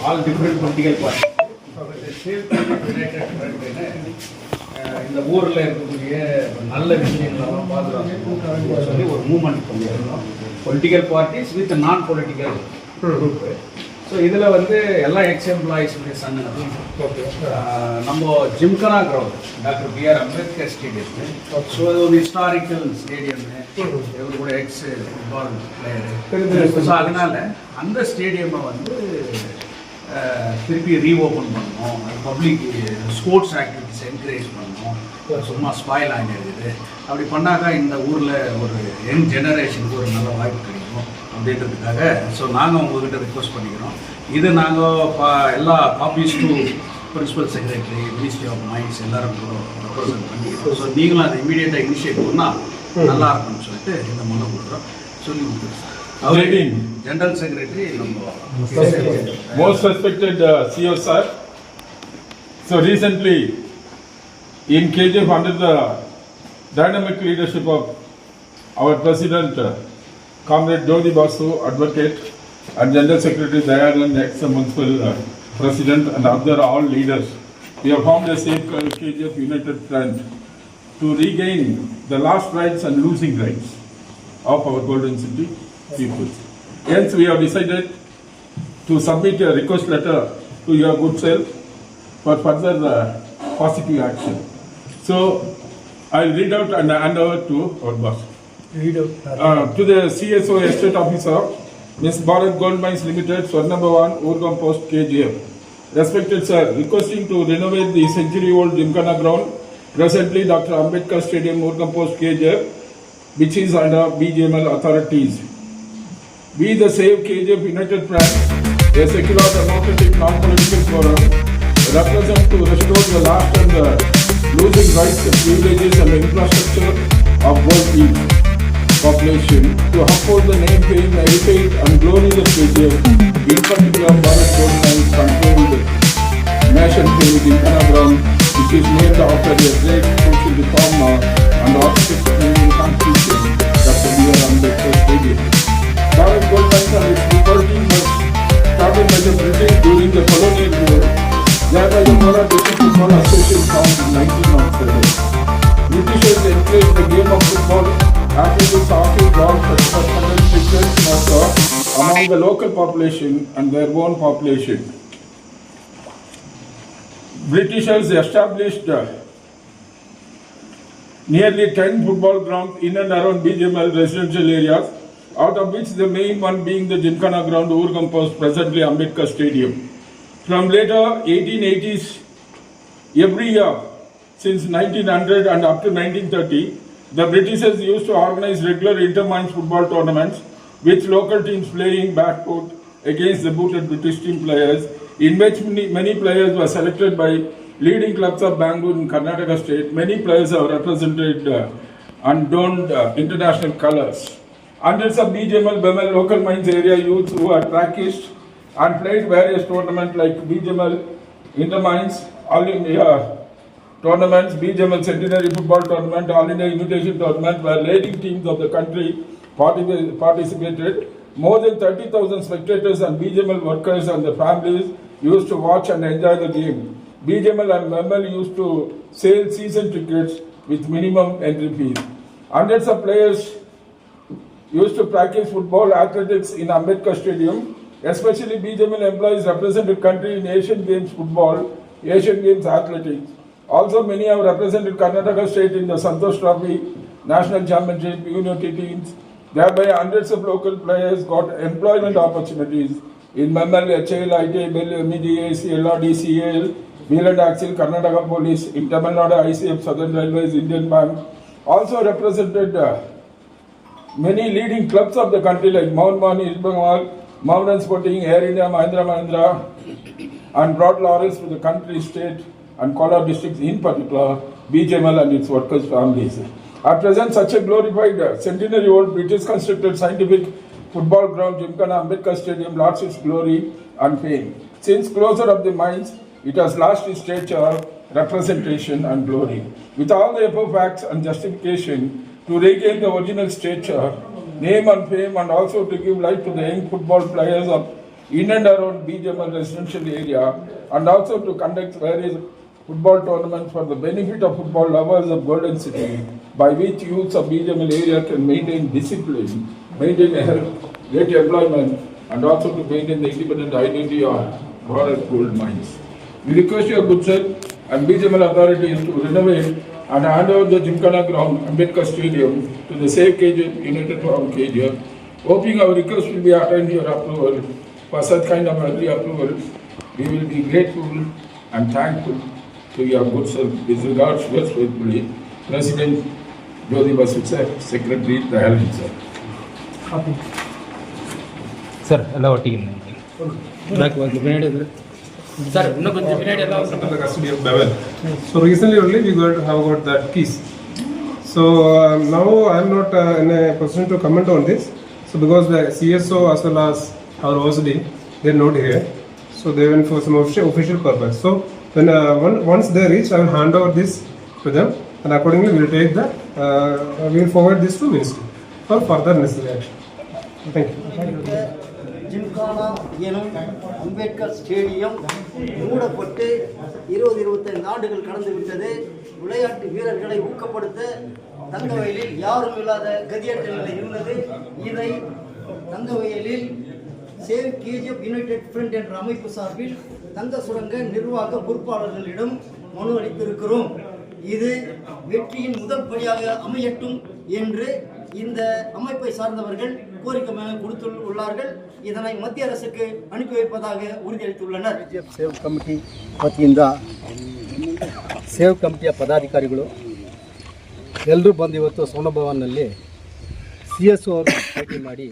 all different political parties. இந்த ஊரில் இருக்கக்கூடிய நல்ல விஷயங்களெல்லாம் பாதுகாக்கணும் சொல்லி ஒரு மூவ்மெண்ட் பண்ணியிருந்தோம். Political parties with non political group. So இதில் வந்து எல்லா எக்ஸ் எம்ப்ளாயிஸுடைய சன்னு நம்ம Gymkhana ground doctor B.R. Ambedkar stadium. So அது ஒரு ஹிஸ்டாரிக்கல் ஸ்டேடியம்மு, இவர் கூட எக்ஸ் ஃபுட்பால் பிளேயரு. ஸோ அதனால் அந்த ஸ்டேடியமை வந்து திருப்பி ரீஓப்பன் பண்ணணும். அது பப்ளிக் ஸ்போர்ட்ஸ் ஆக்டிவிட்டிஸ் என்கரேஜ் பண்ணணும். சும்மா ஸ்பாயில் ஆகிடுது. அப்படி பண்ணாக்கா இந்த ஊரில் ஒரு யங் ஜெனரேஷனுக்கு ஒரு நல்ல வாய்ப்பு கிடைக்கும் அப்படின்றதுக்காக ஸோ நாங்கள் உங்கள்கிட்ட ரிக்வஸ்ட் பண்ணிக்கிறோம். இது நாங்கள் எல்லா copies to principal secretary, ministry of mines எல்லாரும் கூட ரெப்ரசன்ட் பண்ணிக்கிறோம். ஸோ நீங்களும் அதை இமீடியட்டாக இனிஷியேட் பண்ணால் நல்லா இருக்கும்னு சொல்லிட்டு இந்த மனு கொடுக்குறோம். சொல்லி கொடுத்துருக்கோம். General Secretary, most respected CEO sir. So recently, in KGF, under the dynamic leadership of our President, Comrade Jodi Basu, Advocate, and General Secretary Dayalan, ex-Municipal President, and other all leaders, we have formed a safe KGF United Front to regain the lost rights and losing rights of our Golden City people. Hence, we have decided to submit a request letter to your good self for further positive action. So, I'll read out and hand over to our boss. Read out. To the CSO Estate Officer, Ms. Bharat Gold Mines Limited, Swarna Bhavan, Urgam Post KGF. Respected sir, requesting to renovate the century-old Gymkhana ground, presently Dr. Ambedkar Stadium, Urgam Post KGF, which is under BJML authorities. We the Save KGF United Front, a secular democratic non-political forum, represent to restore the last and losing rights, privileges and infrastructure of both the population, to uphold the name, fame, heritage and glory of KGF, in particular Bharat Gold Mines controlled nation field Gymkhana ground, which is named after a great social reformer and architect in Constitution, Dr. B.R. Ambedkar Stadium. Bharat Gold Mines and its property was started by the British during the colonial war, thereby the Mora District Football Association found in 1907. Britishers encouraged the game of football after this hockey brought personal fitness among the local population and their own population. Britishers established nearly 10 football grounds in and around BJML residential areas, out of which the main one being the Gymkhana ground, Urgam Post, presently Ambedkar Stadium. From later 1880s, every year since 1900 and up to 1930, the Britishers used to organize regular inter-mines football tournaments with local teams playing backcourt against the booted British team players, in which many players were selected by leading clubs of Bangalore and Karnataka state. Many players have represented and donned international colors. Hundreds of BJML, BML, local mines area youths who are practiced and played various tournaments like BJML, Intermines, All India tournaments, BJML Centenary Football Tournament, All India Invitation Tournament, where leading teams of the country participated. More than 30,000 spectators and BJML workers and their families used to watch and enjoy the game. BJML and MML used to sell season tickets with minimum entry fees. Hundreds of players used to practice football athletics in Ambedkar Stadium, especially BJML employees represented country in Asian Games football, Asian Games athletics. Also many have represented Karnataka state in the Santosh Trophy, National Championship, Unity teams. Thereby hundreds of local players got employment opportunities in MML, HL, ITI, BEL, MED, ACL, DCL, Wheel and Axle, Karnataka Police, in Tamil Nadu, ICF, Southern Railways, Indian Bank. Also represented many leading clubs of the country like Mount Mani, East Bengal, Mountain Sporting, Air India, Mahindra, and brought laurels to the country, state, and Kolar districts, in particular, BJML and its workers' families. At present, such a glorified centenary-old British-constructed scientific football ground, Gymkhana Ambedkar Stadium, lost its glory and fame. Since closure of the mines, it has lost its stature, representation, and glory. With all the above facts and justification, to regain the original stature, name and fame, and also to give life to the young football players of in and around BGML residential area, and also to conduct various football tournaments for the benefit of football lovers of Golden City, by which youths of BGML area can maintain discipline, maintain health, get employment, and also to maintain the independent identity of Bhavan gold mines. We request your good self and BGML authorities to renovate and hand over the Gymkhana ground, Ambedkar Stadium, to the Save KGF United from KGF. Hoping our request will be attended your approval. For such kind of early approval, we will be grateful and thankful to your good self. With regards, yours faithfully, President Jyoti Basu, Secretary Dayal himself. Sir ಎಲ್ಲ ಒಟ್ಟಿಗೆ sir ಇನ್ನೂ ಕೊಂಚ ಬಿನಾಡಿ ಎಲ್ಲ under the custody of Bhavan. So recently only we have got that keys. So now I am not in a position to comment on this. So because the CSO as well as our OSD, they are not here. So they went for some official purpose. So when once they reach, I will hand over this to them, and accordingly we will take that. We will forward this to Ministry for further necessary action. Thank you. Gymkhana எனும் Ambedkar stadium மூடப்பட்டு 20-25 ஆண்டுகள் கடந்து விட்டது. விளையாட்டு வீரர்களை ஊக்கப்படுத்த தங்கவயலில் யாரும் இல்லாத கதியற்ற நிலை இருந்தது. இதை தங்கவயலில் சேவ் கேஜிஎஃப் யுனைடெட் ஃப்ரண்ட் என்ற அமைப்பு சார்பில் தங்க சுரங்க நிர்வாக பொறுப்பாளர்களிடம் மனு அளித்திருக்கிறோம். இது வெற்றியின் முதல் படியாக அமையட்டும் என்று இந்த அமைப்பை சார்ந்தவர்கள் கோரிக்கை கொடுத்துள்ளார்கள். இதனை மத்திய அரசுக்கு அனுப்பி வைப்பதாக ಉறுದಿಯளித்துள்ளனர். ಸೇವ್ ಕಮಿಟಿ ವತಿಯಿಂದ ಸೇವ್ ಕಮಿಟಿಯ ಪದಾಧಿಕಾರಿಗಳು ಎಲ್ಲರೂ ಬಂದು ಇವತ್ತು ಸೋನ ಭವನ್ನಲ್ಲಿ CSO ಅವರನ್ನು ಭೇಟಿ ಮಾಡಿ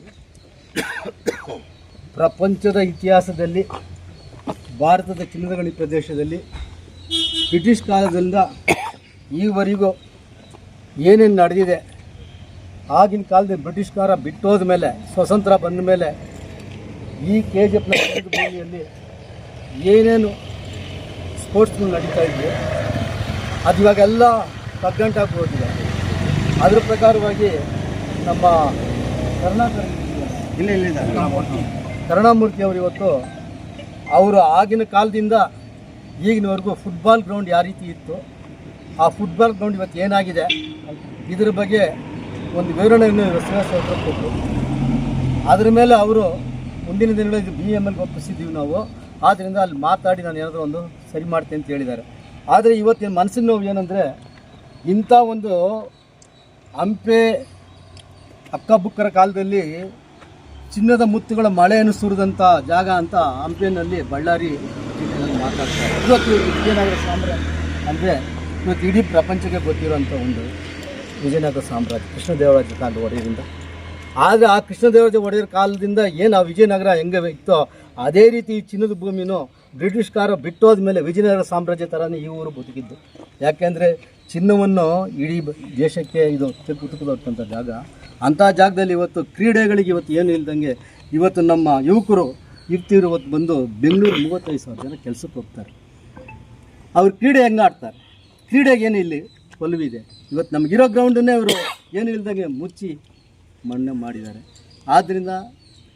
ಪ್ರಪಂಚದ ಇತಿಹಾಸದಲ್ಲಿ ಭಾರತದ ಚಿನ್ನದ ಗಣಿ ಪ್ರದೇಶದಲ್ಲಿ ಬ್ರಿಟಿಷ್ ಕಾಲದಿಂದ ಈವರೆಗೂ ಏನೇನು ನಡೆದಿದೆ, ಆಗಿನ ಕಾಲದಲ್ಲಿ ಬ್ರಿಟಿಷ್ಕಾರ ಬಿಟ್ಟೋದ ಮೇಲೆ ಸ್ವತಂತ್ರ ಬಂದ ಮೇಲೆ ಈ KGFನ ಭೂಮಿಯಲ್ಲಿ ಏನೇನು ಸ್ಪೋರ್ಟ್ಸ್ಗಳು ನಡೀತಾ ಇದ್ವಿ ಅದು ಇವಾಗೆಲ್ಲ ಕಗ್ಗಂಟಾಗಿ ಹೋಗಿದೆ. ಅದರ ಪ್ರಕಾರವಾಗಿ ನಮ್ಮ ಕರುಣಾಮೂರ್ತಿಯವರು ಇವತ್ತು ಅವರು ಆಗಿನ ಕಾಲದಿಂದ ಈಗಿನವರೆಗೂ ಫುಟ್ಬಾಲ್ ಗ್ರೌಂಡ್ ಯಾವ ರೀತಿ ಇತ್ತು, ಆ ಫುಟ್ಬಾಲ್ ಗ್ರೌಂಡ್ ಇವತ್ತು ಏನಾಗಿದೆ ಇದರ ಬಗ್ಗೆ ಒಂದು ವಿವರಣೆಯನ್ನು ಶ್ರೀನಿವಾಸ ಕೊಟ್ಟರು. ಅದರ ಮೇಲೆ ಅವರು ಮುಂದಿನ ದಿನಗಳಲ್ಲಿ BMLಗೆ ಒಪ್ಪಿಸಿದ್ದೀವಿ ನಾವು, ಆದ್ದರಿಂದ ಅಲ್ಲಿ ಮಾತಾಡಿ ನಾನು ಏನಾದರೂ ಒಂದು ಸರಿ ಮಾಡ್ತೇನೆ ಅಂತ ಹೇಳಿದ್ದಾರೆ. ಆದರೆ ಇವತ್ತಿನ ಮನಸ್ಸಿನ ನೋವು ಏನಂದರೆ, ಇಂಥ ಒಂದು ಹಂಪೆ ಅಕ್ಕಬುಕ್ಕರ ಕಾಲದಲ್ಲಿ ಚಿನ್ನದ ಮುತ್ತುಗಳ ಮಳೆಯನ್ನು ಸುರಿದಂಥ ಜಾಗ ಅಂತ ಹಂಪೆನಲ್ಲಿ ಬಳ್ಳಾರಿ ಜಿಲ್ಲೆಯಲ್ಲಿ ಮಾತಾಡ್ತಾರೆ. ಇವತ್ತು ವಿಜಯನಗರ ಸಾಮ್ರಾಜ್ಯ ಅಂದರೆ ಇವತ್ತು ಇಡೀ ಪ್ರಪಂಚಕ್ಕೆ ಗೊತ್ತಿರೋಂಥ ಒಂದು ವಿಜಯನಗರ ಸಾಮ್ರಾಜ್ಯ ಕೃಷ್ಣದೇವರಾಜ ಕಾಲದ ಒಡೆಯರಿಂದ. ಆದರೆ ಆ ಕೃಷ್ಣದೇವರಾಜ ಒಡೆಯರ ಕಾಲದಿಂದ ಏನು ಆ ವಿಜಯನಗರ ಹೆಂಗೆ ಇತ್ತೋ ಅದೇ ರೀತಿ ಚಿನ್ನದ ಭೂಮಿನೂ ಬ್ರಿಟಿಷ್ಕಾರ ಬಿಟ್ಟೋದ ಮೇಲೆ ವಿಜಯನಗರ ಸಾಮ್ರಾಜ್ಯ ಥರನೇ ಈ ಊರು ಬದುಕಿದ್ದು. ಯಾಕೆಂದರೆ ಚಿನ್ನವನ್ನು ಇಡೀ ದೇಶಕ್ಕೆ ಇದು ತುತ್ತುಕೊಟ್ಟಂಥ ಜಾಗ. ಅಂಥ ಜಾಗದಲ್ಲಿ ಇವತ್ತು ಕ್ರೀಡೆಗಳಿಗೆ ಇವತ್ತು ಏನು ಇಲ್ದಂಗೆ ಇವತ್ತು ನಮ್ಮ ಯುವಕರು ಯುವತಿಯರು ಇವತ್ತು ಬಂದು ಬೆಂಗಳೂರು 35,000 ಜನ ಕೆಲಸಕ್ಕೆ ಹೋಗ್ತಾರೆ. ಅವ್ರು ಕ್ರೀಡೆ ಹೆಂಗೆ ಆಡ್ತಾರೆ? ಕ್ರೀಡೆಗೆ ಏನು ಇಲ್ಲಿ ಒಲವಿದೆ? ಇವತ್ತು ನಮಗಿರೋ ಗ್ರೌಂಡನ್ನೇ ಅವರು ಏನು ಇಲ್ದಂಗೆ ಮುಚ್ಚಿ ಮಣ್ಣು ಮಾಡಿದ್ದಾರೆ. ಆದ್ದರಿಂದ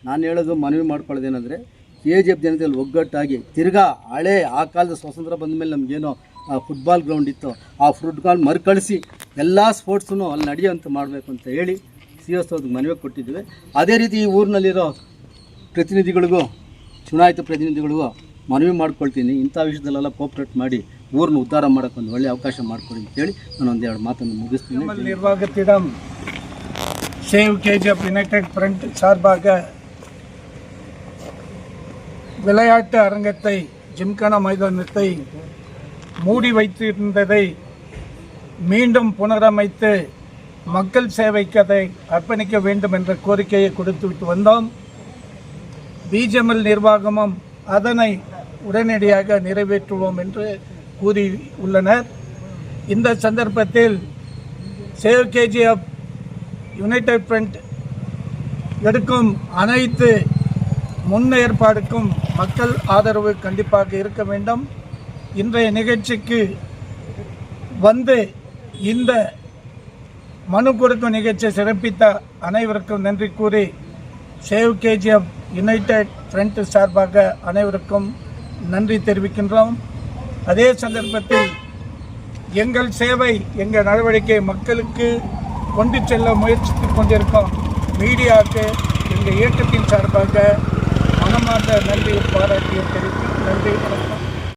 ನಾನು ಹೇಳೋದು ಮನವಿ ಮಾಡ್ಕೊಳ್ಳೋದೇನೆಂದರೆ, KGF ಜನತೆಯಲ್ಲಿ ಒಗ್ಗಟ್ಟಾಗಿ ತಿರ್ಗಾ ಹಳೆ ಆ ಕಾಲದ ಸ್ವಾತಂತ್ರ್ಯ ಬಂದ ಮೇಲೆ ನಮಗೇನೋ ಫುಟ್ಬಾಲ್ ಗ್ರೌಂಡ್ ಇತ್ತು, ಆ ಫುಟ್ಬಾಲ್ ಮರುಕಳಿಸಿ ಎಲ್ಲ ಸ್ಪೋರ್ಟ್ಸನ್ನು ಅಲ್ಲಿ ನಡೆಯುವಂತ ಮಾಡಬೇಕು ಅಂತ ಹೇಳಿ CSO ಅವ್ರಿಗೆ ಮನವಿ ಕೊಟ್ಟಿದ್ದೀವಿ. ಅದೇ ರೀತಿ ಈ ಊರಿನಲ್ಲಿರೋ ಪ್ರತಿನಿಧಿಗಳಿಗೂ ಚುನಾಯಿತ ಪ್ರತಿನಿಧಿಗಳಿಗೂ ಮನವಿ ಮಾಡ್ಕೊಳ್ತೀನಿ, ಇಂಥ ವಿಷಯದಲ್ಲೆಲ್ಲ ಕೋಆಪ್ರೇಟ್ ಮಾಡಿ ಊರನ್ನ ಉದ್ಧಾರ ಮಾಡೋಕ್ಕೆ ಒಂದು ಒಳ್ಳೆಯ ಅವಕಾಶ ಮಾಡಿಕೊಡಿ ಅಂತೇಳಿ ನಾನು ಒಂದೆರಡು ಮಾತನ್ನು ಮುಗಿಸ್ತೀನಿ. நிர்வாகத்திடம் சேவ் KGF யுனைடெட் ஃப்ரண்ட் சார்பாக விளையாட்டு அரங்கத்தை ஜிம்கானா மைதானத்தை மூடி வைத்திருந்ததை மீண்டும் புனரமைத்து மக்கள் சேவைக்கு அதை அர்ப்பணிக்க வேண்டும் என்ற கோரிக்கையை கொடுத்துவிட்டு வந்தோம். BGML நிர்வாகமும் அதனை உடனடியாக நிறைவேற்றுவோம் என்று கூறியுள்ளனர். இந்த சந்தர்ப்பத்தில் சேவ் KGF யுனைடெட் ஃப்ரண்ட் எடுக்கும் அனைத்து முன்னேற்பாடுக்கும் மக்கள் ஆதரவு கண்டிப்பாக இருக்க வேண்டும். இன்றைய நிகழ்ச்சிக்கு வந்து இந்த மனு கொடுக்கும் நிகழ்ச்சியை சிறப்பித்த அனைவருக்கும் நன்றி கூறி சேவ் கேஜிஎஃப் யுனைடெட் ஃப்ரண்ட் சார்பாக அனைவருக்கும் நன்றி தெரிவிக்கின்றோம். அதே சந்தர்ப்பத்தில் எங்கள் சேவை, எங்கள் நடவடிக்கை மக்களுக்கு கொண்டு செல்ல முயற்சித்துக் கொண்டிருக்கும் மீடியாவுக்கு எங்கள் இயக்கத்தின் சார்பாக மனமார்ந்த நன்றி பாராட்டிய தெரிவித்து நன்றி வணக்கம்.